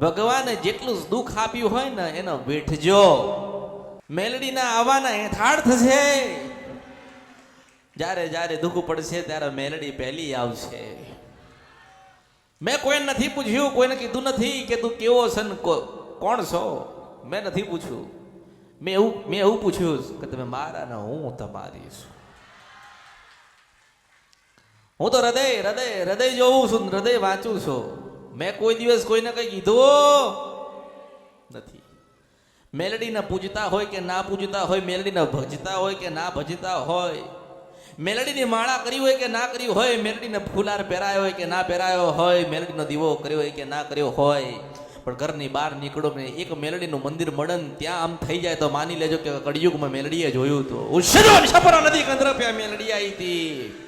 ભગવાને જેટલું દુઃખ આપ્યું હોય ને એનો વેઠજો. મેલડીના આવવાના હેઠાળ થશે. જ્યારે જ્યારે દુઃખ પડશે ત્યારે મેલડી પહેલી આવશે. મેં કોઈને નથી પૂછ્યું, કોઈને કીધું નથી કે તું કેવો છે ને કોણ છો. મેં નથી પૂછ્યું. મેં એવું પૂછ્યું કે તમે મારા ને હું તમારી છું. હું તો હૃદય હૃદય હૃદય જોઉં છું, હૃદય વાંચું છું. મેં કોઈ દિવસ કોઈને કઈ કીધું નથી. મેલડીને પૂજતા હોય કે ના પૂજતા હોય, મેલડીને ભજતા હોય કે ના ભજતા હોય, મેલડીની માળા કરી હોય કે ના કરી હોય, મેલડીને ફૂલાર પહેરાયો હોય કે ના પહેરાયો હોય, મેલડીનો દીવો કર્યો હોય કે ના કર્યો હોય, પણ ઘરની બહાર નીકળો ને એક મેલડીનું મંદિર મળે ને ત્યાં આમ થઈ જાય તો માની લેજો કે કળિયુગમાં મેલડીએ જોયું હતું. ઉષદવન છપરા નદી કંદરપ્યા મેલડી આવી હતી.